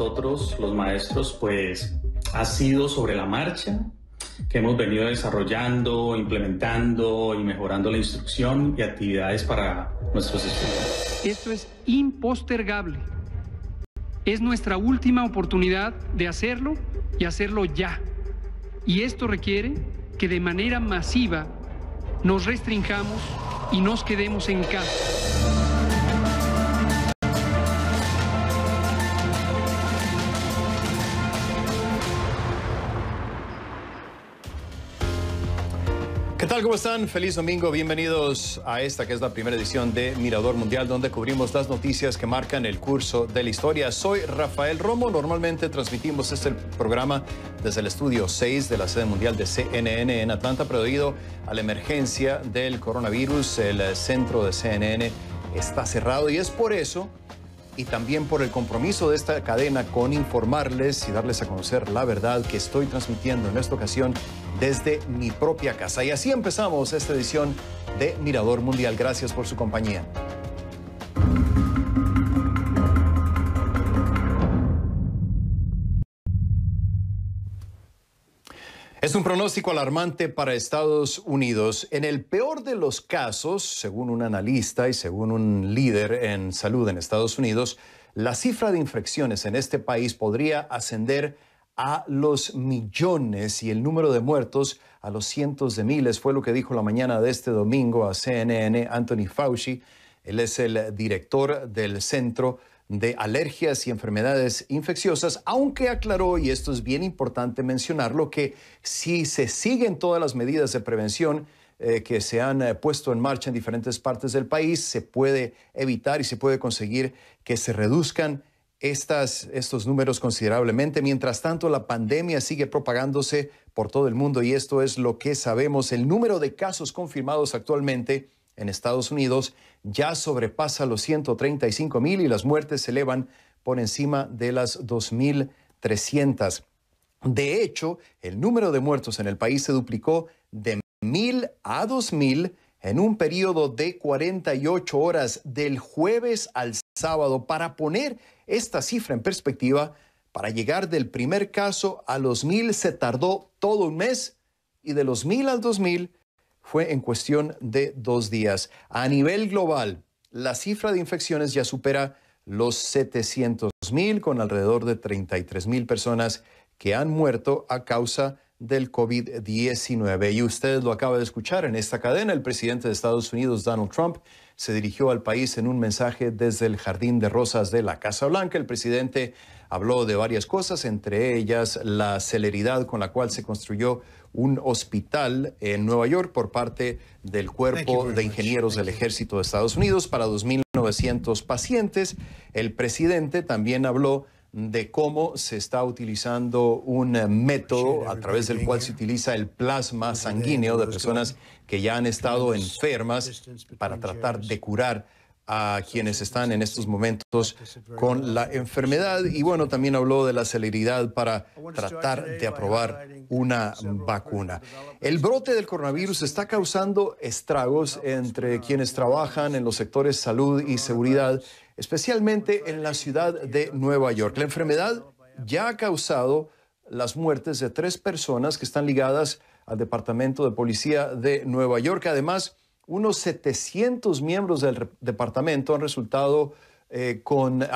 nosotros, los maestros, pues ha sido sobre la marcha, que hemos venido desarrollando, implementando y mejorando la instrucción y actividades para nuestros estudiantes. Esto es impostergable. Es nuestra última oportunidad de hacerlo y hacerlo ya. Y esto requiere que de manera masiva nos restringamos y nos quedemos en casa. ¿Qué tal? ¿Cómo están? Feliz domingo. Bienvenidos a esta que es la primera edición de Mirador Mundial, donde cubrimos las noticias que marcan el curso de la historia. Soy Rafael Romo. Normalmente transmitimos este programa desde el estudio 6 de la sede mundial de CNN en Atlanta, pero debido a la emergencia del coronavirus, el centro de CNN está cerrado y es por eso y también por el compromiso de esta cadena con informarles y darles a conocer la verdad que estoy transmitiendo en esta ocasión desde mi propia casa. Y así empezamos esta edición de Mirador Mundial. Gracias por su compañía. Es un pronóstico alarmante para Estados Unidos. En el peor de los casos, según un analista y según un líder en salud en Estados Unidos, la cifra de infecciones en este país podría ascender a los millones y el número de muertos a los cientos de miles. Fue lo que dijo la mañana de este domingo a CNN Anthony Fauci. Él es el director del Centro de Alergias y Enfermedades Infecciosas, aunque aclaró, y esto es bien importante mencionarlo, que si se siguen todas las medidas de prevención que se han puesto en marcha en diferentes partes del país, se puede evitar y se puede conseguir que se reduzcan estos números considerablemente. Mientras tanto, la pandemia sigue propagándose por todo el mundo y esto es lo que sabemos. El número de casos confirmados actualmente en Estados Unidos ya sobrepasa los 135,000 y las muertes se elevan por encima de las 2,300. De hecho, el número de muertos en el país se duplicó de 1,000 a 2,000 en un periodo de 48 horas del jueves al sábado. Para poner esta cifra en perspectiva, para llegar del primer caso a los 1,000 se tardó todo un mes y de los 1,000 al 2,000 fue en cuestión de 2 días. A nivel global, la cifra de infecciones ya supera los 700,000 con alrededor de 33,000 personas que han muerto a causa del COVID-19. Y usted lo acaba de escuchar en esta cadena. El presidente de Estados Unidos, Donald Trump, se dirigió al país en un mensaje desde el Jardín de Rosas de la Casa Blanca. El presidente habló de varias cosas, entre ellas la celeridad con la cual se construyó un hospital en Nueva York por parte del Cuerpo de Ingenieros del Ejército de Estados Unidos para 2,900 pacientes. El presidente también habló de cómo se está utilizando un método a través del cual se utiliza el plasma sanguíneo de personas que ya han estado enfermas para tratar de curar a quienes están en estos momentos con la enfermedad. Y bueno, también habló de la celeridad para tratar de aprobar una vacuna. El brote del coronavirus está causando estragos entre quienes trabajan en los sectores salud y seguridad, especialmente en la ciudad de Nueva York. La enfermedad ya ha causado las muertes de 3 personas que están ligadas al Departamento de Policía de Nueva York. Además, unos 700 miembros del departamento han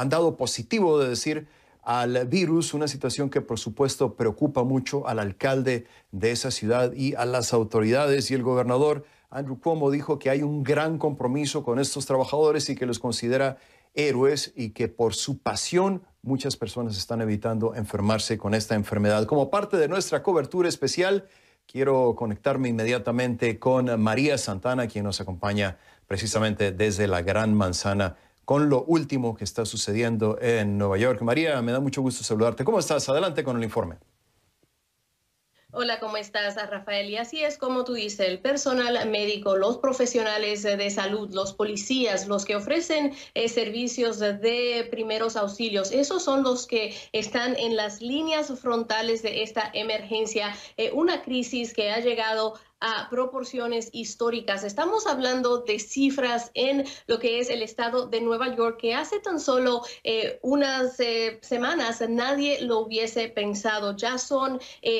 dado positivo, de decir, al virus, una situación que por supuesto preocupa mucho al alcalde de esa ciudad y a las autoridades. Y el gobernador Andrew Cuomo dijo que hay un gran compromiso con estos trabajadores y que los considera héroes y que por su pasión muchas personas están evitando enfermarse con esta enfermedad. Como parte de nuestra cobertura especial, quiero conectarme inmediatamente con María Santana, quien nos acompaña precisamente desde la Gran Manzana con lo último que está sucediendo en Nueva York. María, me da mucho gusto saludarte. ¿Cómo estás? Adelante con el informe. Hola, ¿cómo estás, Rafael? Y así es como tú dices, el personal médico, los profesionales de salud, los policías, los que ofrecen servicios de primeros auxilios, esos son los que están en las líneas frontales de esta emergencia, una crisis que ha llegado a proporciones históricas. Estamos hablando de cifras en lo que es el estado de Nueva York que hace tan solo unas semanas nadie lo hubiese pensado. Ya son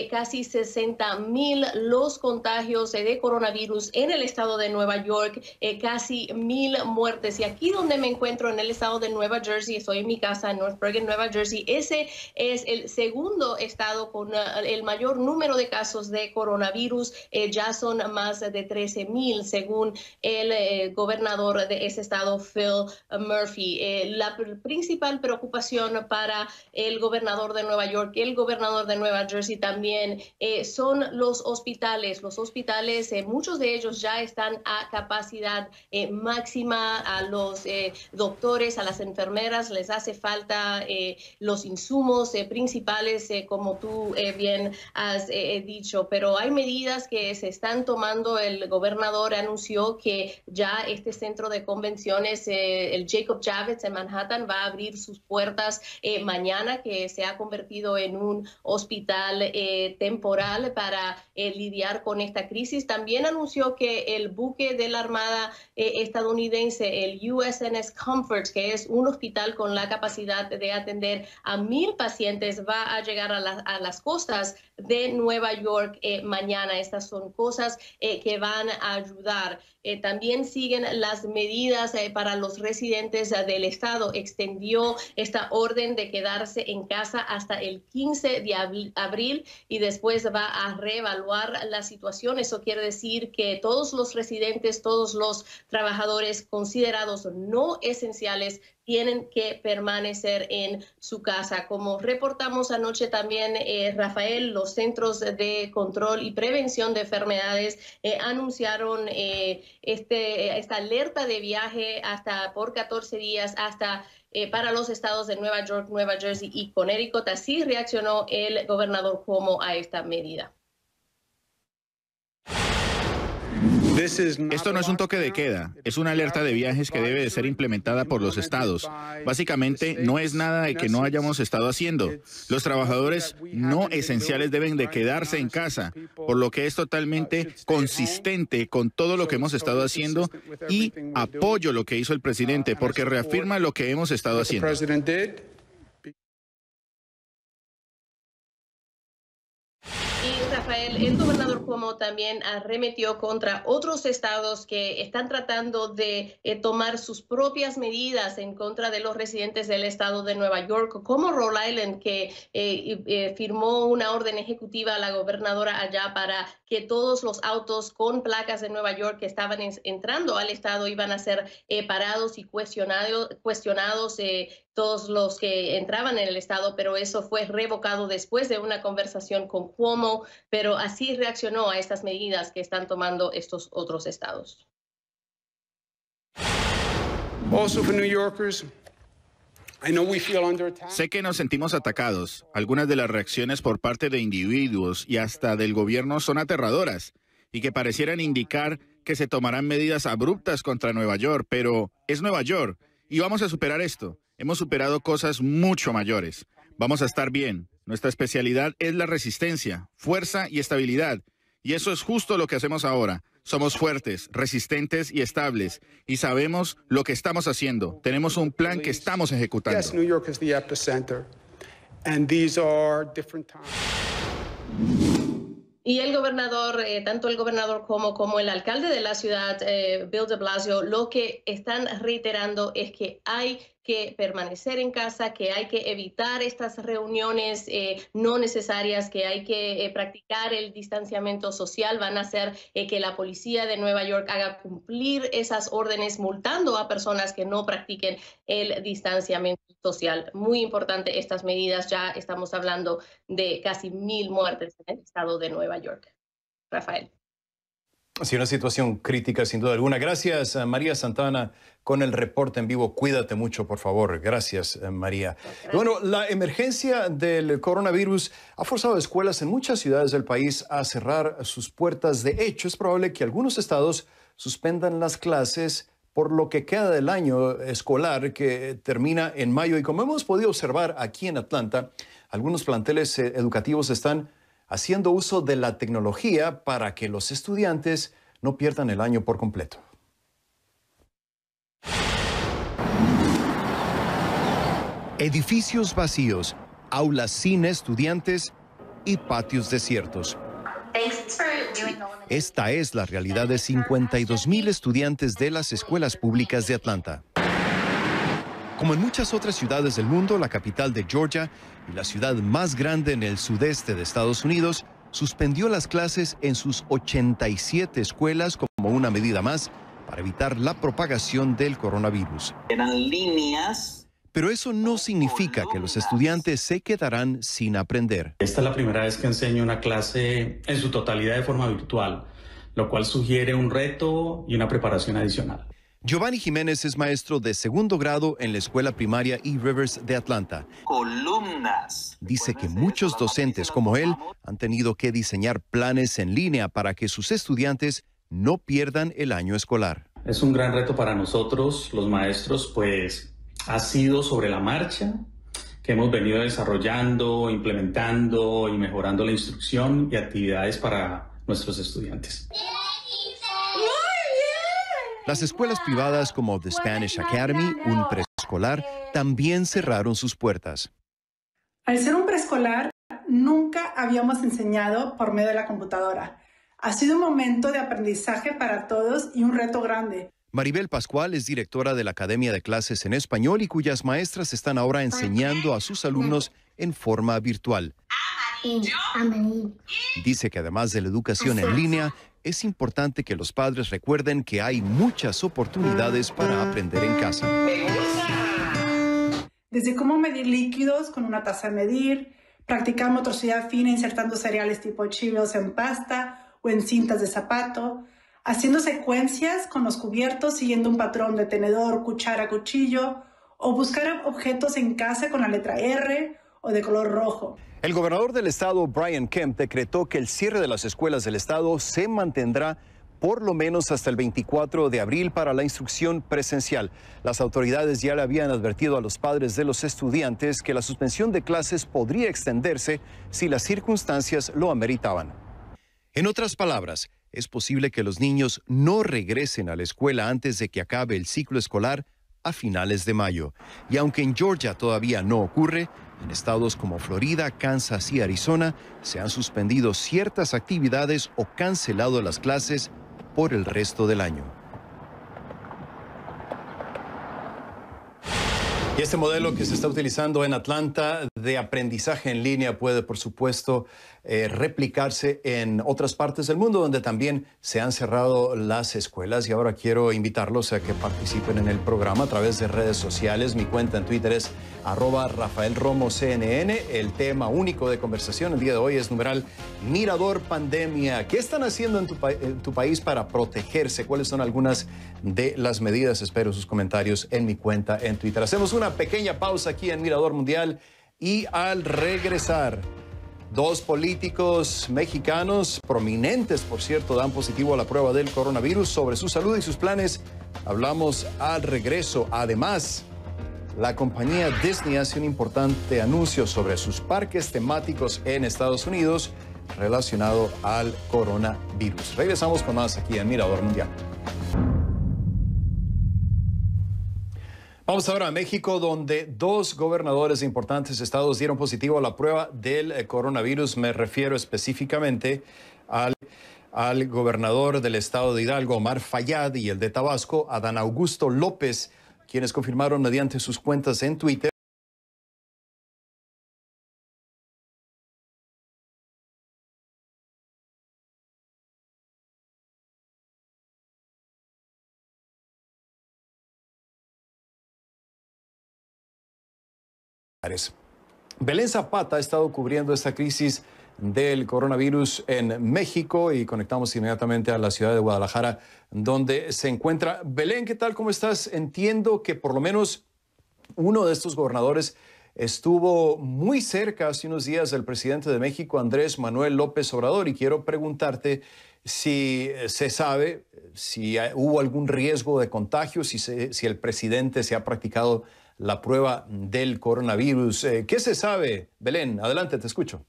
casi 60,000 los contagios de coronavirus en el estado de Nueva York, casi 1,000 muertes. Y aquí donde me encuentro en el estado de Nueva Jersey, estoy en mi casa en North Bergen, Nueva Jersey, ese es el segundo estado con el mayor número de casos de coronavirus. Ya son más de 13,000 según el gobernador de ese estado, Phil Murphy. La principal preocupación para el gobernador de Nueva York, el gobernador de Nueva Jersey también, son los hospitales. Los hospitales, muchos de ellos ya están a capacidad máxima. A los doctores, a las enfermeras les hace falta los insumos principales, como tú bien has dicho, pero hay medidas que se están tomando. El gobernador anunció que ya este centro de convenciones, el Jacob Javits en Manhattan, va a abrir sus puertas mañana, que se ha convertido en un hospital temporal para lidiar con esta crisis. También anunció que el buque de la Armada estadounidense, el USNS Comfort, que es un hospital con la capacidad de atender a 1,000 pacientes, va a llegar a las costas de Nueva York mañana. Estas son cosas que van a ayudar. También siguen las medidas para los residentes del estado. Extendió esta orden de quedarse en casa hasta el 15 de abril y después va a reevaluar la situación. Eso quiere decir que todos los residentes, todos los trabajadores considerados no esenciales tienen que permanecer en su casa. Como reportamos anoche también, Rafael, los Centros de Control y Prevención de Enfermedades anunciaron esta alerta de viaje por 14 días para los estados de Nueva York, Nueva Jersey y Connecticut. Así reaccionó el gobernador Cuomo a esta medida. Esto no es un toque de queda, es una alerta de viajes que debe de ser implementada por los estados. Básicamente, no es nada de que no hayamos estado haciendo. Los trabajadores no esenciales deben de quedarse en casa, por lo que es totalmente consistente con todo lo que hemos estado haciendo y apoyo lo que hizo el presidente, porque reafirma lo que hemos estado haciendo. Rafael, el gobernador Cuomo también arremetió contra otros estados que están tratando de tomar sus propias medidas en contra de los residentes del estado de Nueva York, como Rhode Island, que firmó una orden ejecutiva a la gobernadora allá para que todos los autos con placas de Nueva York que estaban entrando al estado iban a ser parados y cuestionados todos los que entraban en el estado, pero eso fue revocado después de una conversación con Cuomo, pero así reaccionó a estas medidas que están tomando estos otros estados. Sé que nos sentimos atacados. Algunas de las reacciones por parte de individuos y hasta del gobierno son aterradoras y que parecieran indicar que se tomarán medidas abruptas contra Nueva York, pero es Nueva York y vamos a superar esto. Hemos superado cosas mucho mayores. Vamos a estar bien. Nuestra especialidad es la resistencia, fuerza y estabilidad. Y eso es justo lo que hacemos ahora. Somos fuertes, resistentes y estables. Y sabemos lo que estamos haciendo. Tenemos un plan que estamos ejecutando. Yes, New York is the epicenter. And these are different times. Y el gobernador, tanto el gobernador como el alcalde de la ciudad, Bill de Blasio, lo que están reiterando es que hay que permanecer en casa, que hay que evitar estas reuniones no necesarias, que hay que practicar el distanciamiento social. Van a hacer que la policía de Nueva York haga cumplir esas órdenes, multando a personas que no practiquen el distanciamiento social. Muy importante estas medidas. Ya estamos hablando de casi 1,000 muertes en el estado de Nueva York. Rafael. Sí, una situación crítica sin duda alguna. Gracias, María Santana, con el reporte en vivo. Cuídate mucho, por favor. Gracias, María. Gracias. Bueno, la emergencia del coronavirus ha forzado a escuelas en muchas ciudades del país a cerrar sus puertas. De hecho, es probable que algunos estados suspendan las clases por lo que queda del año escolar, que termina en mayo. Y como hemos podido observar aquí en Atlanta, algunos planteles educativos están haciendo uso de la tecnología para que los estudiantes no pierdan el año por completo. Edificios vacíos, aulas sin estudiantes y patios desiertos. Esta es la realidad de 52,000 estudiantes de las escuelas públicas de Atlanta. Como en muchas otras ciudades del mundo, la capital de Georgia y la ciudad más grande en el sudeste de Estados Unidos suspendió las clases en sus 87 escuelas como una medida más para evitar la propagación del coronavirus. Eran líneas. Pero eso no significa que los estudiantes se quedarán sin aprender. Esta es la primera vez que enseño una clase en su totalidad de forma virtual, lo cual sugiere un reto y una preparación adicional. Giovanni Jiménez es maestro de segundo grado en la escuela primaria E. Rivers de Atlanta. Columnas. Dice que muchos docentes como él han tenido que diseñar planes en línea para que sus estudiantes no pierdan el año escolar. Es un gran reto para nosotros, los maestros, pues ha sido sobre la marcha que hemos venido desarrollando, implementando y mejorando la instrucción y actividades para nuestros estudiantes. Las escuelas privadas como The Spanish Academy, un preescolar, también cerraron sus puertas. Al ser un preescolar, nunca habíamos enseñado por medio de la computadora. Ha sido un momento de aprendizaje para todos y un reto grande. Maribel Pascual es directora de la Academia de Clases en Español y cuyas maestras están ahora enseñando a sus alumnos en forma virtual. Dice que además de la educación en línea, es importante que los padres recuerden que hay muchas oportunidades para aprender en casa. Desde cómo medir líquidos con una taza de medir, practicar motricidad fina insertando cereales tipo Cheerios en pasta o en cintas de zapato, haciendo secuencias con los cubiertos siguiendo un patrón de tenedor, cuchara, cuchillo, o buscar objetos en casa con la letra R o de color rojo. El gobernador del estado, Brian Kemp, decretó que el cierre de las escuelas del estado se mantendrá por lo menos hasta el 24 de abril para la instrucción presencial. Las autoridades ya le habían advertido a los padres de los estudiantes que la suspensión de clases podría extenderse si las circunstancias lo ameritaban. En otras palabras, es posible que los niños no regresen a la escuela antes de que acabe el ciclo escolar a finales de mayo. Y aunque en Georgia todavía no ocurre, en estados como Florida, Kansas y Arizona se han suspendido ciertas actividades o cancelado las clases por el resto del año. Y este modelo que se está utilizando en Atlanta de aprendizaje en línea puede, por supuesto, replicarse en otras partes del mundo donde también se han cerrado las escuelas. Y ahora quiero invitarlos a que participen en el programa a través de redes sociales. Mi cuenta en Twitter es @RafaelRomoCNN. El tema único de conversación el día de hoy es numeral Mirador Pandemia. ¿Qué están haciendo en tu país para protegerse? ¿Cuáles son algunas de las medidas? Espero sus comentarios en mi cuenta en Twitter. Hacemos una pequeña pausa aquí en Mirador Mundial y al regresar, dos políticos mexicanos prominentes, por cierto, dan positivo a la prueba del coronavirus. Sobre su salud y sus planes hablamos al regreso. Además, la compañía Disney hace un importante anuncio sobre sus parques temáticos en Estados Unidos relacionado al coronavirus. Regresamos con más aquí en Mirador Mundial. Vamos ahora a México, donde dos gobernadores de importantes estados dieron positivo a la prueba del coronavirus. Me refiero específicamente al gobernador del estado de Hidalgo, Omar Fayad, y el de Tabasco, Adán Augusto López, quienes confirmaron mediante sus cuentas en Twitter Belén Zapata ha estado cubriendo esta crisis del coronavirus en México y conectamos inmediatamente a la ciudad de Guadalajara, donde se encuentra. Belén, ¿qué tal? ¿Cómo estás? Entiendo que por lo menos uno de estos gobernadores estuvo muy cerca hace unos días del presidente de México, Andrés Manuel López Obrador, y quiero preguntarte si se sabe si hubo algún riesgo de contagio, si el presidente se ha practicado la prueba del coronavirus. ¿Qué se sabe, Belén? Adelante, te escucho.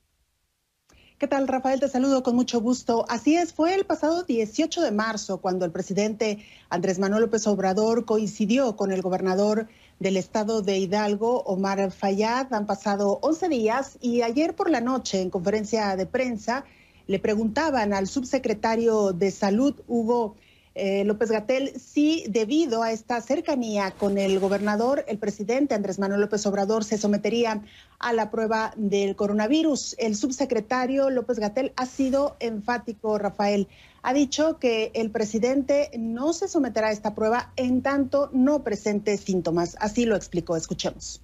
¿Qué tal, Rafael? Te saludo con mucho gusto. Así es, fue el pasado 18 de marzo cuando el presidente Andrés Manuel López Obrador coincidió con el gobernador del estado de Hidalgo, Omar Fayad. Han pasado 11 días y ayer por la noche, en conferencia de prensa, le preguntaban al subsecretario de Salud, Hugo López-Gatell, si debido a esta cercanía con el gobernador, el presidente Andrés Manuel López Obrador se sometería a la prueba del coronavirus. El subsecretario López-Gatell ha sido enfático, Rafael. Ha dicho que el presidente no se someterá a esta prueba en tanto no presente síntomas. Así lo explicó. Escuchemos.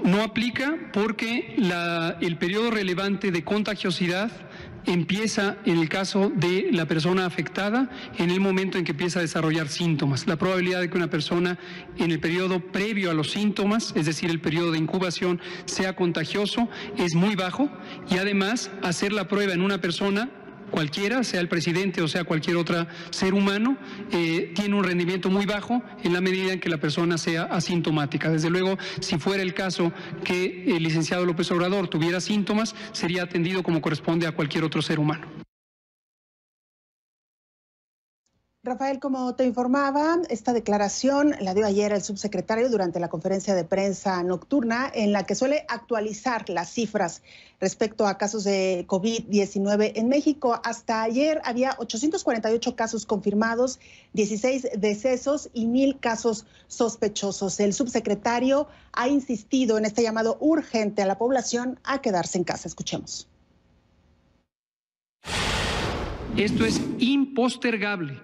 No aplica porque el periodo relevante de contagiosidad empieza en el caso de la persona afectada en el momento en que empieza a desarrollar síntomas. La probabilidad de que una persona en el periodo previo a los síntomas, es decir, el periodo de incubación, sea contagioso es muy bajo, y además hacer la prueba en una persona cualquiera, sea el presidente o sea cualquier otro ser humano, tiene un rendimiento muy bajo en la medida en que la persona sea asintomática. Desde luego, si fuera el caso que el licenciado López Obrador tuviera síntomas, sería atendido como corresponde a cualquier otro ser humano. Rafael, como te informaba, esta declaración la dio ayer el subsecretario durante la conferencia de prensa nocturna en la que suele actualizar las cifras respecto a casos de COVID-19 en México. Hasta ayer había 848 casos confirmados, 16 decesos y 1,000 casos sospechosos. El subsecretario ha insistido en este llamado urgente a la población a quedarse en casa. Escuchemos. Esto es impostergable.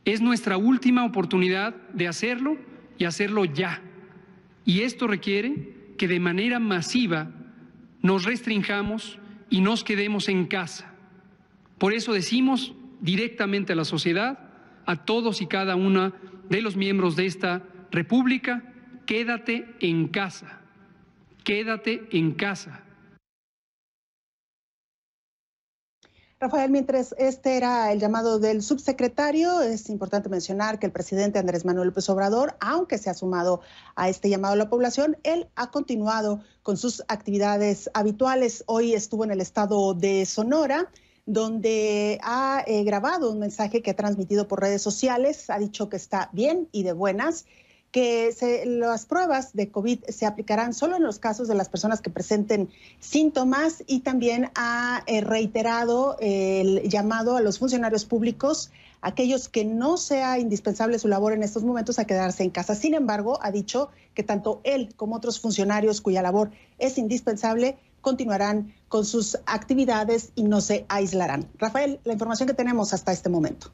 Es nuestra última oportunidad de hacerlo y hacerlo ya. Y esto requiere que de manera masiva nos restringamos y nos quedemos en casa. Por eso decimos directamente a la sociedad, a todos y cada uno de los miembros de esta República, quédate en casa, quédate en casa. Rafael, mientras este era el llamado del subsecretario, es importante mencionar que el presidente Andrés Manuel López Obrador, aunque se ha sumado a este llamado a la población, él ha continuado con sus actividades habituales. Hoy estuvo en el estado de Sonora, donde ha grabado un mensaje que ha transmitido por redes sociales. Ha dicho que está bien y de buenas, que las pruebas de COVID se aplicarán solo en los casos de las personas que presenten síntomas, y también ha reiterado el llamado a los funcionarios públicos, aquellos que no sea indispensable su labor en estos momentos, a quedarse en casa. Sin embargo, ha dicho que tanto él como otros funcionarios cuya labor es indispensable continuarán con sus actividades y no se aislarán. Rafael, la información que tenemos hasta este momento.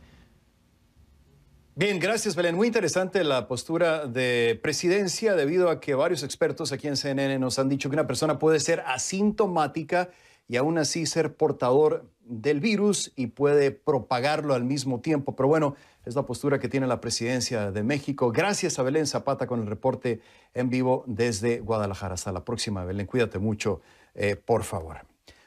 Bien, gracias, Belén. Muy interesante la postura de presidencia, debido a que varios expertos aquí en CNN nos han dicho que una persona puede ser asintomática y aún así ser portador del virus y puede propagarlo al mismo tiempo. Pero bueno, es la postura que tiene la presidencia de México. Gracias a Belén Zapata con el reporte en vivo desde Guadalajara. Hasta la próxima, Belén. Cuídate mucho, por favor.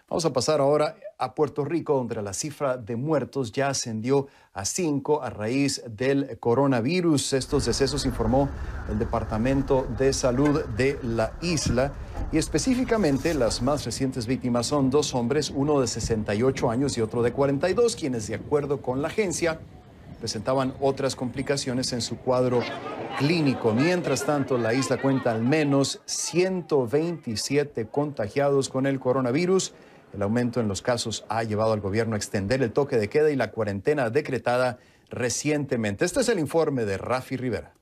Vamos a pasar ahora a Puerto Rico, donde la cifra de muertos ya ascendió a 5 a raíz del coronavirus. Estos decesos informó el Departamento de Salud de la isla, y específicamente las más recientes víctimas son 2 hombres, uno de 68 años y otro de 42, quienes, de acuerdo con la agencia, presentaban otras complicaciones en su cuadro clínico. Mientras tanto, la isla cuenta al menos 127 contagiados con el coronavirus. El aumento en los casos ha llevado al gobierno a extender el toque de queda y la cuarentena decretada recientemente. Este es el informe de Rafi Rivera.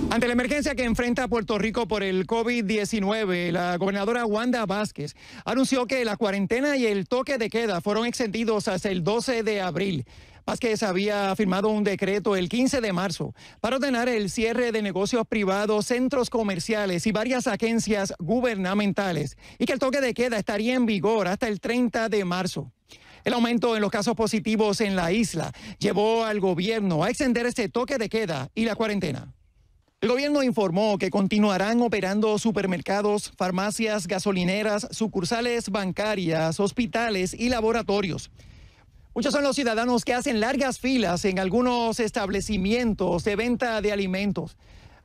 Ante la emergencia que enfrenta Puerto Rico por el COVID-19, la gobernadora Wanda Vázquez anunció que la cuarentena y el toque de queda fueron extendidos hasta el 12 de abril. Vázquez había firmado un decreto el 15 de marzo para ordenar el cierre de negocios privados, centros comerciales y varias agencias gubernamentales, y que el toque de queda estaría en vigor hasta el 30 de marzo. El aumento en los casos positivos en la isla llevó al gobierno a extender este toque de queda y la cuarentena. El gobierno informó que continuarán operando supermercados, farmacias, gasolineras, sucursales bancarias, hospitales y laboratorios. Muchos son los ciudadanos que hacen largas filas en algunos establecimientos de venta de alimentos.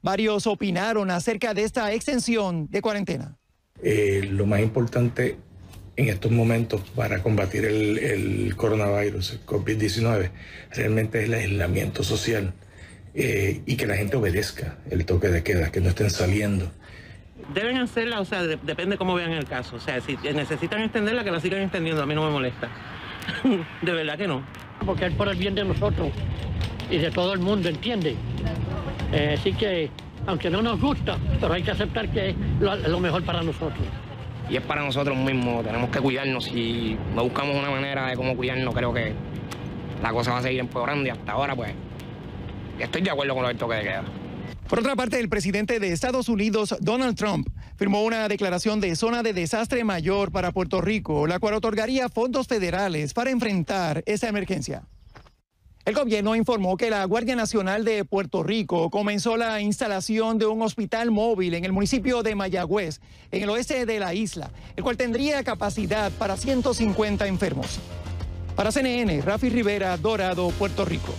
Varios opinaron acerca de esta extensión de cuarentena. Lo más importante en estos momentos para combatir el coronavirus, el COVID-19, realmente es el aislamiento social y que la gente obedezca el toque de queda, que no estén saliendo. Deben hacerla, o sea, depende cómo vean el caso. O sea, si necesitan extenderla, que la sigan extendiendo, a mí no me molesta. De verdad que no. Porque es por el bien de nosotros y de todo el mundo, ¿entiende? Así que, aunque no nos gusta, pero hay que aceptar que es lo mejor para nosotros. Y es para nosotros mismos, tenemos que cuidarnos. Si no buscamos una manera de cómo cuidarnos, creo que la cosa va a seguir empeorando y hasta ahora, pues, estoy de acuerdo con lo del toque de queda. Por otra parte, el presidente de Estados Unidos, Donald Trump, firmó una declaración de zona de desastre mayor para Puerto Rico, la cual otorgaría fondos federales para enfrentar esa emergencia. El gobierno informó que la Guardia Nacional de Puerto Rico comenzó la instalación de un hospital móvil en el municipio de Mayagüez, en el oeste de la isla, el cual tendría capacidad para 150 enfermos. Para CNN, Rafi Rivera, Dorado, Puerto Rico.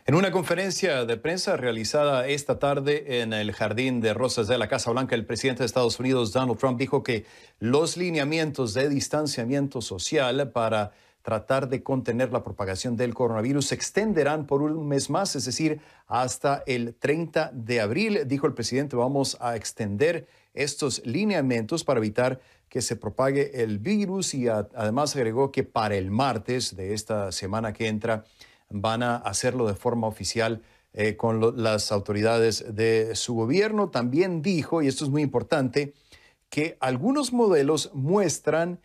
En una conferencia de prensa realizada esta tarde en el Jardín de Rosas de la Casa Blanca, el presidente de Estados Unidos, Donald Trump, dijo que los lineamientos de distanciamiento social para tratar de contener la propagación del coronavirus se extenderán por un mes más, es decir, hasta el 30 de abril. Dijo el presidente, vamos a extender estos lineamientos para evitar que se propague el virus y además agregó que para el martes de esta semana que entra, van a hacerlo de forma oficial con las autoridades de su gobierno. También dijo, y esto es muy importante, que algunos modelos muestran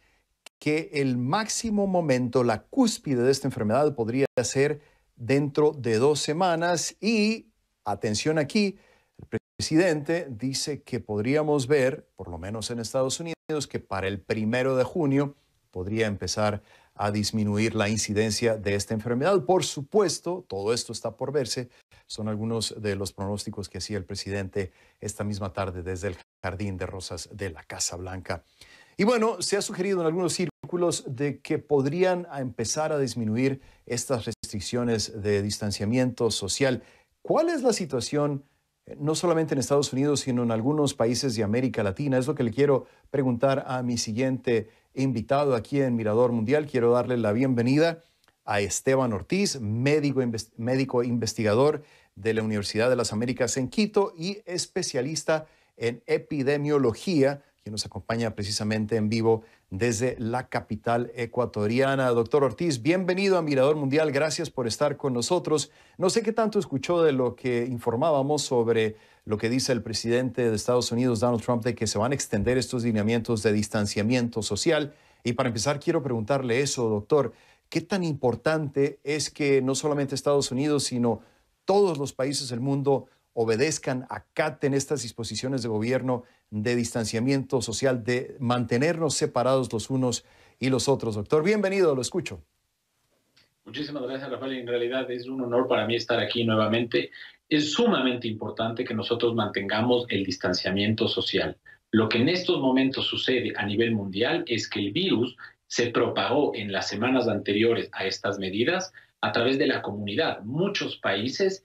que el máximo momento, la cúspide de esta enfermedad podría ser dentro de 2 semanas. Y, atención aquí, el presidente dice que podríamos ver, por lo menos en Estados Unidos, que para el 1 de junio podría empezar a disminuir la incidencia de esta enfermedad. Por supuesto, todo esto está por verse. Son algunos de los pronósticos que hacía el presidente esta misma tarde desde el Jardín de Rosas de la Casa Blanca. Y bueno, se ha sugerido en algunos círculos de que podrían empezar a disminuir estas restricciones de distanciamiento social. ¿Cuál es la situación, no solamente en Estados Unidos, sino en algunos países de América Latina? Es lo que le quiero preguntar a mi siguiente invitado aquí en Mirador Mundial. Quiero darle la bienvenida a Esteban Ortiz, médico investigador de la Universidad de las Américas en Quito y especialista en epidemiología, que nos acompaña precisamente en vivo desde la capital ecuatoriana. Doctor Ortiz, bienvenido a Mirador Mundial. Gracias por estar con nosotros. No sé qué tanto escuchó de lo que informábamos sobre lo que dice el presidente de Estados Unidos, Donald Trump, de que se van a extender estos lineamientos de distanciamiento social. Y para empezar, quiero preguntarle eso, doctor. ¿Qué tan importante es que no solamente Estados Unidos, sino todos los países del mundo obedezcan, acaten estas disposiciones de gobierno de distanciamiento social, de mantenernos separados los unos y los otros? Doctor, bienvenido, lo escucho. Muchísimas gracias, Rafael. En realidad es un honor para mí estar aquí nuevamente. Es sumamente importante que nosotros mantengamos el distanciamiento social. Lo que en estos momentos sucede a nivel mundial es que el virus se propagó en las semanas anteriores a estas medidas a través de la comunidad. Muchos países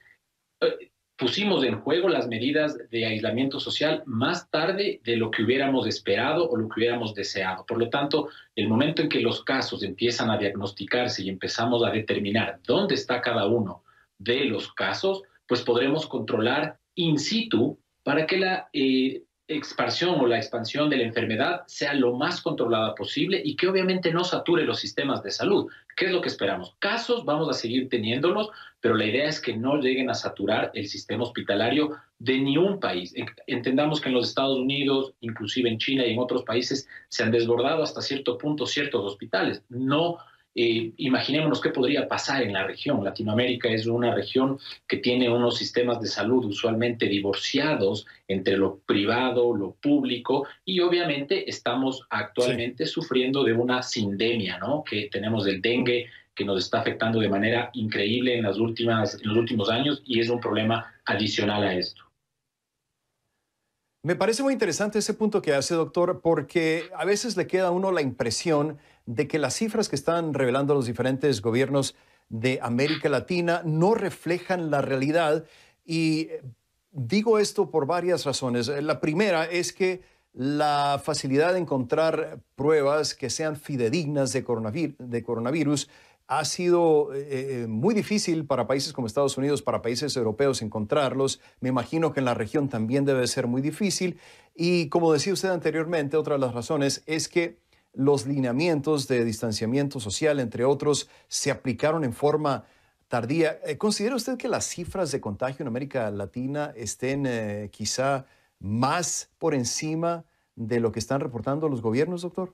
pusimos en juego las medidas de aislamiento social más tarde de lo que hubiéramos esperado o lo que hubiéramos deseado. Por lo tanto, el momento en que los casos empiezan a diagnosticarse y empezamos a determinar dónde está cada uno de los casos, pues podremos controlar in situ para que la expansión o la expansión de la enfermedad sea lo más controlada posible y que obviamente no sature los sistemas de salud. ¿Qué es lo que esperamos? Casos vamos a seguir teniéndolos, pero la idea es que no lleguen a saturar el sistema hospitalario de ni un país. Entendamos que en los Estados Unidos, inclusive en China y en otros países, se han desbordado hasta cierto punto ciertos hospitales. No imaginémonos qué podría pasar en la región. Latinoamérica es una región que tiene unos sistemas de salud usualmente divorciados entre lo privado, lo público, y obviamente estamos actualmente sufriendo de una sindemia, ¿no? Que tenemos el dengue, que nos está afectando de manera increíble en los últimos años y es un problema adicional a esto. Me parece muy interesante ese punto que hace, doctor, porque a veces le queda a uno la impresión de que las cifras que están revelando los diferentes gobiernos de América Latina no reflejan la realidad. Y digo esto por varias razones. La primera es que la facilidad de encontrar pruebas que sean fidedignas de coronavirus ha sido muy difícil para países como Estados Unidos, para países europeos encontrarlos. Me imagino que en la región también debe ser muy difícil. Y como decía usted anteriormente, otra de las razones es que los lineamientos de distanciamiento social, entre otros, se aplicaron en forma tardía. ¿Considera usted que las cifras de contagio en América Latina estén quizá más por encima de lo que están reportando los gobiernos, doctor?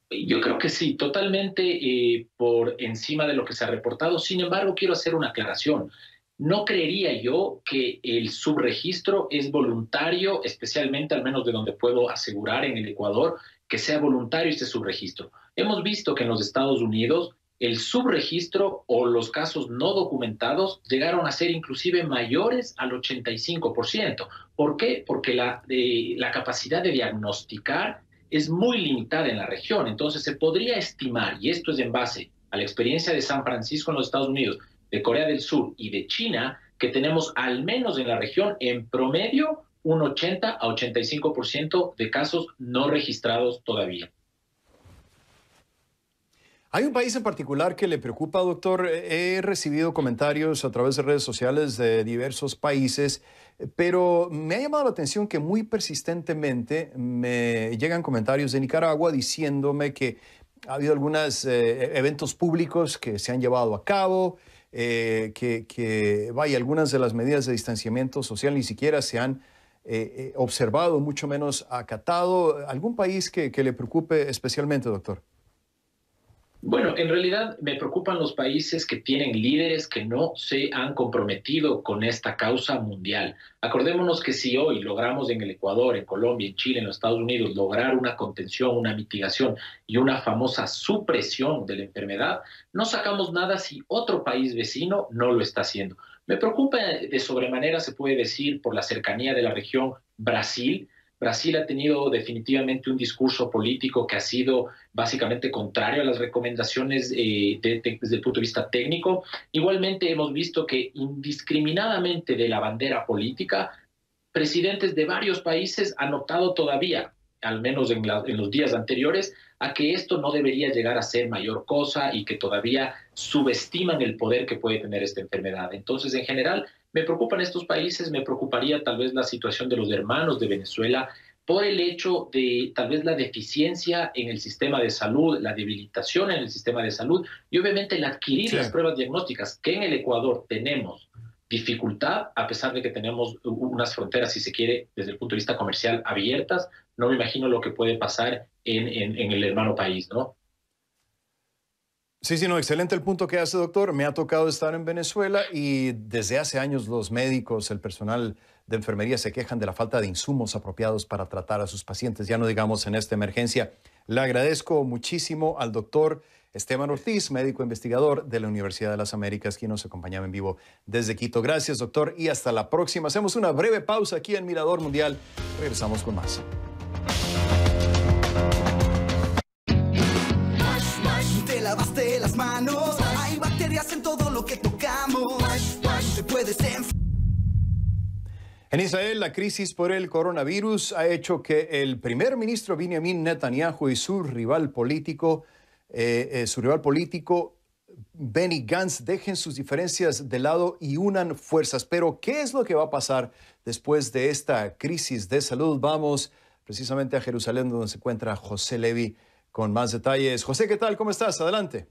Yo creo que sí, totalmente por encima de lo que se ha reportado. Sin embargo, quiero hacer una aclaración. No creería yo que el subregistro es voluntario, especialmente al menos de donde puedo asegurar en el Ecuador, que sea voluntario este subregistro. Hemos visto que en los Estados Unidos el subregistro o los casos no documentados llegaron a ser inclusive mayores al 85%. ¿Por qué? Porque la capacidad de diagnosticar es muy limitada en la región. Entonces se podría estimar, y esto es en base a la experiencia de San Francisco en los Estados Unidos, de Corea del Sur y de China, que tenemos al menos en la región en promedio un 80 a 85% de casos no registrados todavía. ¿Hay un país en particular que le preocupa, doctor? He recibido comentarios a través de redes sociales de diversos países, pero me ha llamado la atención que muy persistentemente me llegan comentarios de Nicaragua diciéndome que ha habido algunos eventos públicos que se han llevado a cabo, vaya, algunas de las medidas de distanciamiento social ni siquiera se han observado, mucho menos acatado. ¿Algún país que le preocupe especialmente, doctor? Bueno, en realidad me preocupan los países que tienen líderes que no se han comprometido con esta causa mundial. Acordémonos que si hoy logramos en el Ecuador, en Colombia, en Chile, en los Estados Unidos, lograr una contención, una mitigación y una famosa supresión de la enfermedad, no sacamos nada si otro país vecino no lo está haciendo. Me preocupa de sobremanera, se puede decir, por la cercanía de la región Brasil. Brasil ha tenido definitivamente un discurso político que ha sido básicamente contrario a las recomendaciones desde el punto de vista técnico. Igualmente hemos visto que indiscriminadamente de la bandera política, presidentes de varios países han optado todavía, al menos en los días anteriores, a que esto no debería llegar a ser mayor cosa y que todavía subestiman el poder que puede tener esta enfermedad. Entonces, en general, me preocupan estos países, me preocuparía tal vez la situación de los hermanos de Venezuela por el hecho de tal vez la deficiencia en el sistema de salud, la debilitación en el sistema de salud y obviamente el adquirir las pruebas diagnósticas que en el Ecuador tenemos dificultad, a pesar de que tenemos unas fronteras, si se quiere, desde el punto de vista comercial abiertas. No me imagino lo que puede pasar en el hermano país, ¿no? Sí, no, excelente el punto que hace, doctor. Me ha tocado estar en Venezuela y desde hace años los médicos, el personal de enfermería se quejan de la falta de insumos apropiados para tratar a sus pacientes, ya no digamos en esta emergencia. Le agradezco muchísimo al doctor Esteban Ortiz, médico investigador de la Universidad de las Américas, quien nos acompañaba en vivo desde Quito. Gracias, doctor, y hasta la próxima. Hacemos una breve pausa aquí en Mirador Mundial. Regresamos con más. Te lavaste las manos, hay bacterias en todo lo que tocamos. Te puedes En Israel, la crisis por el coronavirus ha hecho que el primer ministro Benjamin Netanyahu y su rival político Benny Gantz dejen sus diferencias de lado y unan fuerzas. Pero, ¿qué es lo que va a pasar después de esta crisis de salud? Vamos precisamente a Jerusalén, donde se encuentra José Levi con más detalles. José, ¿qué tal? ¿Cómo estás? Adelante.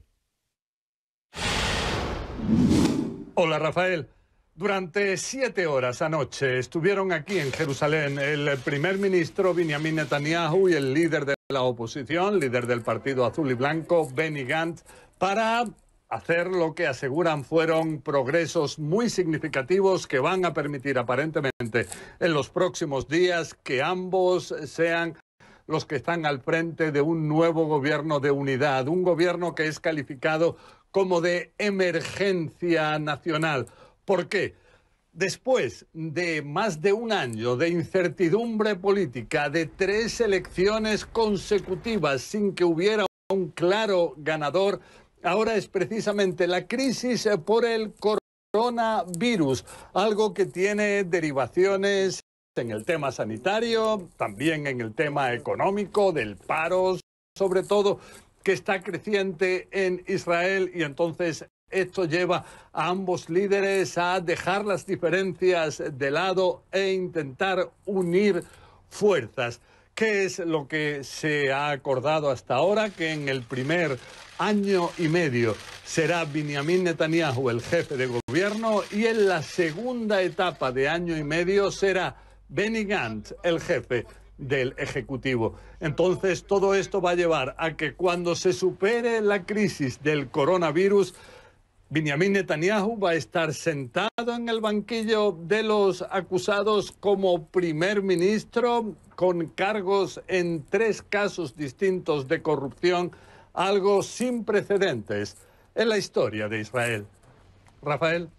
Hola, Rafael. Durante 7 horas anoche estuvieron aquí en Jerusalén el primer ministro Benjamin Netanyahu y el líder de la oposición, líder del Partido Azul y Blanco, Benny Gantz, para hacer lo que aseguran fueron progresos muy significativos que van a permitir aparentemente en los próximos días que ambos sean los que están al frente de un nuevo gobierno de unidad, un gobierno que es calificado como de emergencia nacional. ¿Por qué? Después de más de un año de incertidumbre política, de 3 elecciones consecutivas sin que hubiera un claro ganador, ahora es precisamente la crisis por el coronavirus, algo que tiene derivaciones en el tema sanitario, también en el tema económico, del paro, sobre todo, que está creciente en Israel, y entonces esto lleva a ambos líderes a dejar las diferencias de lado e intentar unir fuerzas. ¿Qué es lo que se ha acordado hasta ahora? Que en el primer año y medio será Benjamin Netanyahu el jefe de gobierno, y en la segunda etapa de año y medio será Benny Gantz el jefe del Ejecutivo. Entonces todo esto va a llevar a que cuando se supere la crisis del coronavirus, Benjamin Netanyahu va a estar sentado en el banquillo de los acusados como primer ministro, con cargos en 3 casos distintos de corrupción, algo sin precedentes en la historia de Israel. Rafael.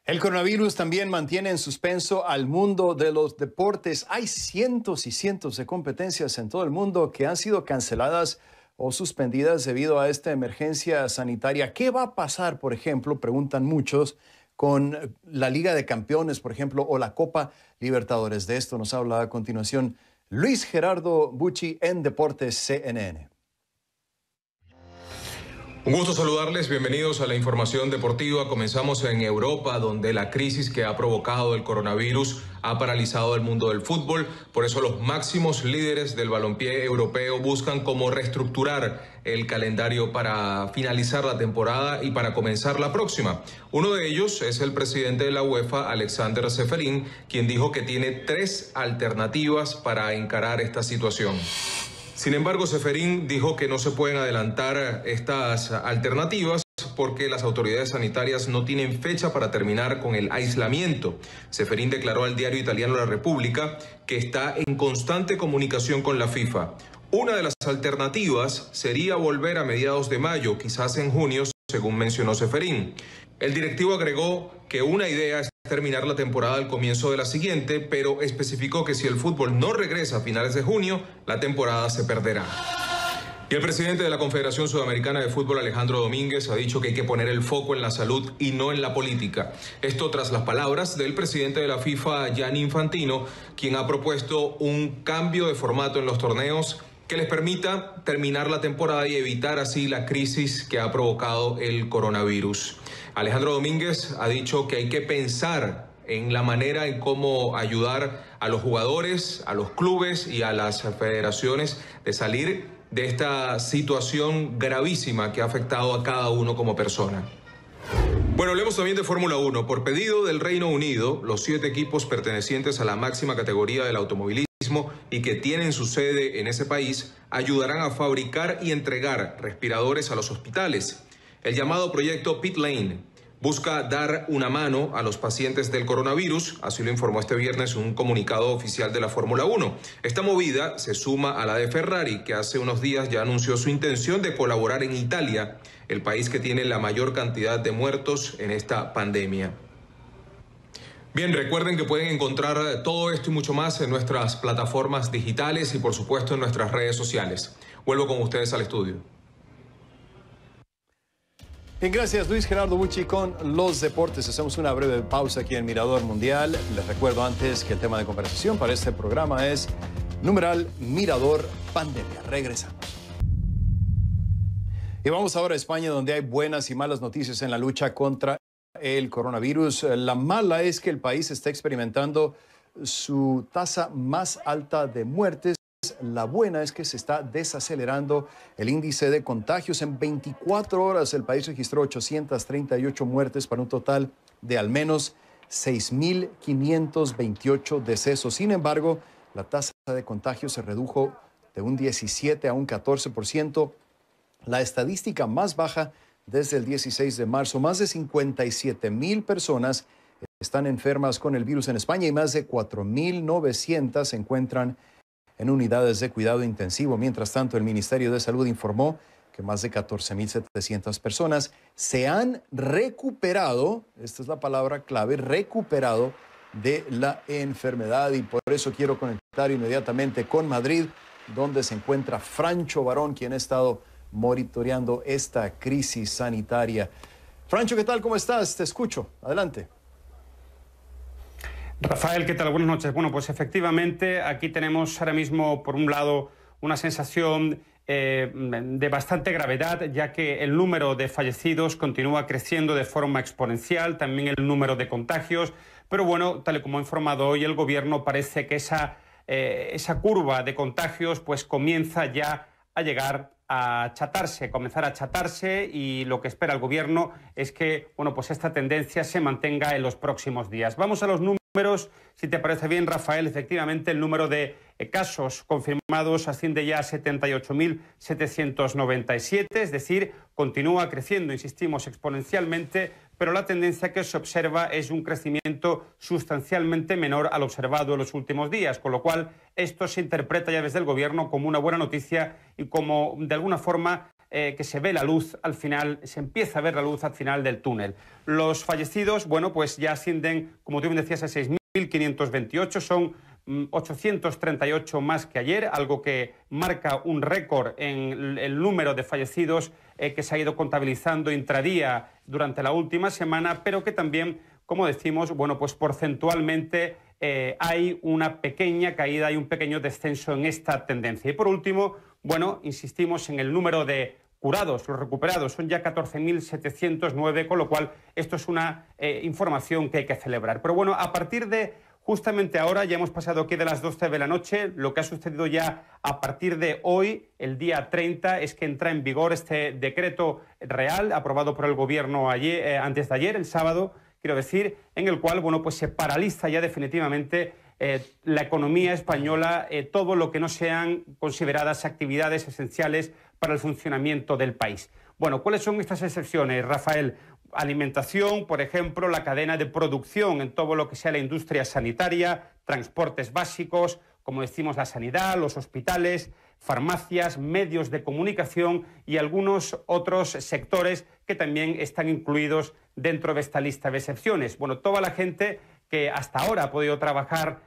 El coronavirus también mantiene en suspenso al mundo de los deportes. Hay cientos y cientos de competencias en todo el mundo que han sido canceladas o suspendidas debido a esta emergencia sanitaria. ¿Qué va a pasar, por ejemplo, preguntan muchos, con la Liga de Campeones, por ejemplo, o la Copa Libertadores? De esto nos habla a continuación Luis Gerardo Bucci en Deportes CNN. Un gusto saludarles, bienvenidos a la información deportiva. Comenzamos en Europa, donde la crisis que ha provocado el coronavirus ha paralizado el mundo del fútbol. Por eso los máximos líderes del balompié europeo buscan cómo reestructurar el calendario para finalizar la temporada y para comenzar la próxima. Uno de ellos es el presidente de la UEFA, Alexander Ceferin, quien dijo que tiene 3 alternativas para encarar esta situación. Sin embargo, Ceferin dijo que no se pueden adelantar estas alternativas porque las autoridades sanitarias no tienen fecha para terminar con el aislamiento. Ceferin declaró al diario italiano La República que está en constante comunicación con la FIFA. Una de las alternativas sería volver a mediados de mayo, quizás en junio, según mencionó Ceferin. El directivo agregó que una idea es terminar la temporada al comienzo de la siguiente, pero especificó que si el fútbol no regresa a finales de junio, la temporada se perderá. Y el presidente de la Confederación Sudamericana de Fútbol, Alejandro Domínguez, ha dicho que hay que poner el foco en la salud y no en la política. Esto tras las palabras del presidente de la FIFA, Gianni Infantino, quien ha propuesto un cambio de formato en los torneos que les permita terminar la temporada y evitar así la crisis que ha provocado el coronavirus. Alejandro Domínguez ha dicho que hay que pensar en la manera en cómo ayudar a los jugadores, a los clubes y a las federaciones de salir de esta situación gravísima que ha afectado a cada uno como persona. Bueno, hablemos también de Fórmula 1. Por pedido del Reino Unido, los 7 equipos pertenecientes a la máxima categoría del automovilismo y que tienen su sede en ese país ayudarán a fabricar y entregar respiradores a los hospitales. El llamado proyecto Pit Lane busca dar una mano a los pacientes del coronavirus, así lo informó este viernes un comunicado oficial de la Fórmula 1. Esta movida se suma a la de Ferrari, que hace unos días ya anunció su intención de colaborar en Italia, el país que tiene la mayor cantidad de muertos en esta pandemia. Bien, recuerden que pueden encontrar todo esto y mucho más en nuestras plataformas digitales y por supuesto en nuestras redes sociales. Vuelvo con ustedes al estudio. Bien, gracias Luis Gerardo Bucci con los deportes. Hacemos una breve pausa aquí en Mirador Mundial. Les recuerdo antes que el tema de conversación para este programa es numeral Mirador Pandemia. Regresamos. Y vamos ahora a España, donde hay buenas y malas noticias en la lucha contra el coronavirus. La mala es que el país está experimentando su tasa más alta de muertes. La buena es que se está desacelerando el índice de contagios. En 24 horas el país registró 838 muertes para un total de al menos 6.528 decesos. Sin embargo, la tasa de contagio se redujo de un 17 a un 14%, la estadística más baja desde el 16 de marzo. Más de 57,000 personas están enfermas con el virus en España y más de 4.900 se encuentran en unidades de cuidado intensivo. Mientras tanto, el Ministerio de Salud informó que más de 14.700 personas se han recuperado, esta es la palabra clave, recuperado de la enfermedad. Y por eso quiero conectar inmediatamente con Madrid, donde se encuentra Francho Barón, quien ha estado monitoreando esta crisis sanitaria. Francho, ¿qué tal? ¿Cómo estás? Te escucho. Adelante. Rafael, ¿qué tal? Buenas noches. Bueno, pues efectivamente aquí tenemos ahora mismo, por un lado, una sensación de bastante gravedad, ya que el número de fallecidos continúa creciendo de forma exponencial, también el número de contagios, pero bueno, tal y como ha informado hoy el gobierno, parece que esa curva de contagios pues comienza ya a llegar a achatarse, comenzar a achatarse, y lo que espera el gobierno es que bueno, pues esta tendencia se mantenga en los próximos días. Vamos a los números, si te parece bien, Rafael. Efectivamente, el número de casos confirmados asciende ya a 78.797, es decir, continúa creciendo, insistimos, exponencialmente, pero la tendencia que se observa es un crecimiento sustancialmente menor al observado en los últimos días, con lo cual esto se interpreta ya desde el gobierno como una buena noticia y como, de alguna forma, que se ve la luz al final, se empieza a ver la luz al final del túnel. Los fallecidos, bueno, pues ya ascienden, como tú bien decías, a 6.528, son 838 más que ayer, algo que marca un récord en el número de fallecidos que se ha ido contabilizando intradía durante la última semana, pero que también, como decimos, bueno, pues porcentualmente hay una pequeña caída, hay un pequeño descenso en esta tendencia. Y por último, bueno, insistimos en el número de curados, los recuperados, son ya 14.709, con lo cual esto es una información que hay que celebrar. Pero bueno, a partir de justamente ahora, ya hemos pasado aquí de las 12 de la noche, lo que ha sucedido ya a partir de hoy, el día 30, es que entra en vigor este decreto real aprobado por el gobierno ayer, antes de ayer, el sábado, quiero decir, en el cual bueno, pues se paraliza ya definitivamente la economía española, todo lo que no sean consideradas actividades esenciales para el funcionamiento del país. Bueno, ¿cuáles son estas excepciones, Rafael? Alimentación, por ejemplo, la cadena de producción en todo lo que sea la industria sanitaria, transportes básicos, como decimos, la sanidad, los hospitales, farmacias, medios de comunicación y algunos otros sectores que también están incluidos dentro de esta lista de excepciones. Bueno, toda la gente que hasta ahora ha podido trabajar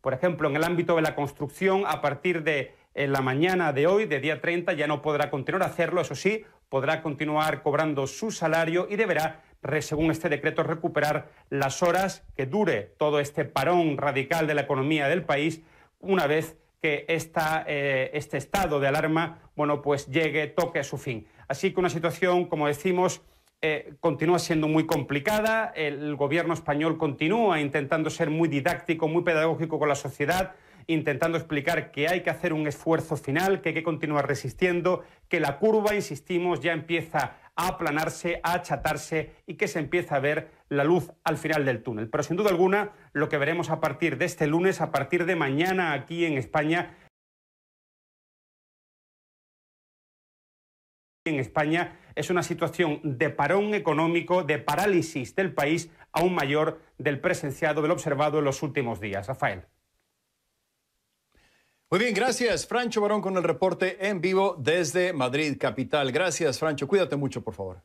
por ejemplo, en el ámbito de la construcción, a partir de la mañana de hoy, de día 30, ya no podrá continuar a hacerlo. Eso sí, podrá continuar cobrando su salario y deberá, según este decreto, recuperar las horas que dure todo este parón radical de la economía del país, una vez que este estado de alarma, bueno, pues toque a su fin. Así que una situación, como decimos, continúa siendo muy complicada. El gobierno español continúa intentando ser muy didáctico, muy pedagógico con la sociedad, intentando explicar que hay que hacer un esfuerzo final, que hay que continuar resistiendo, que la curva, insistimos, ya empieza a aplanarse, a achatarse y que se empieza a ver la luz al final del túnel. Pero sin duda alguna, lo que veremos a partir de este lunes, a partir de mañana aquí en España, es una situación de parón económico, de parálisis del país, aún mayor del presenciado, del observado en los últimos días. Rafael. Muy bien, gracias, Francho Barón, con el reporte en vivo desde Madrid, capital. Gracias, Francho. Cuídate mucho, por favor.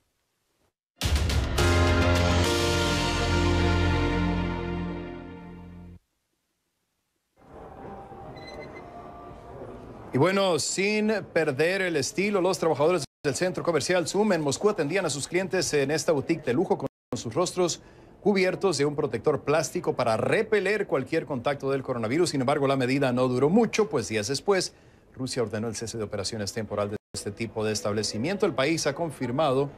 Y bueno, sin perder el estilo, los trabajadores del centro comercial Zoom en Moscú atendían a sus clientes en esta boutique de lujo con sus rostros cubiertos de un protector plástico para repeler cualquier contacto del coronavirus. Sin embargo, la medida no duró mucho, pues días después, Rusia ordenó el cese de operaciones temporal de este tipo de establecimiento. El país ha confirmado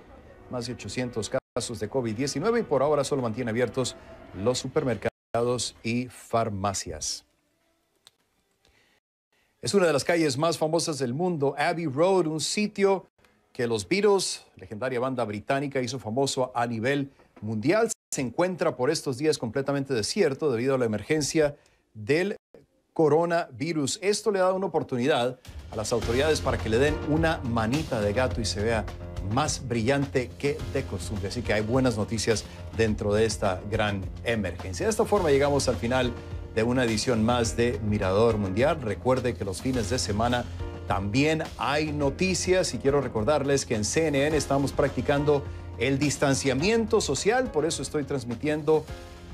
más de 800 casos de COVID-19 y por ahora solo mantiene abiertos los supermercados y farmacias. Es una de las calles más famosas del mundo, Abbey Road, un sitio que los Beatles, legendaria banda británica, hizo famoso a nivel mundial. Se encuentra por estos días completamente desierto debido a la emergencia del coronavirus. Esto le ha dado una oportunidad a las autoridades para que le den una manita de gato y se vea más brillante que de costumbre. Así que hay buenas noticias dentro de esta gran emergencia. De esta forma llegamos al final de una edición más de Mirador Mundial. Recuerde que los fines de semana también hay noticias y quiero recordarles que en CNN estamos practicando el distanciamiento social, por eso estoy transmitiendo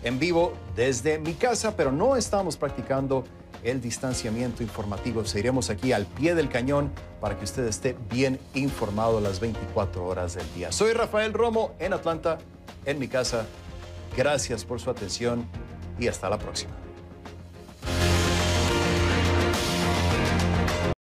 en vivo desde mi casa, pero no estamos practicando el distanciamiento informativo. Seguiremos aquí al pie del cañón para que usted esté bien informado las 24 horas del día. Soy Rafael Romo en Atlanta, en mi casa. Gracias por su atención y hasta la próxima.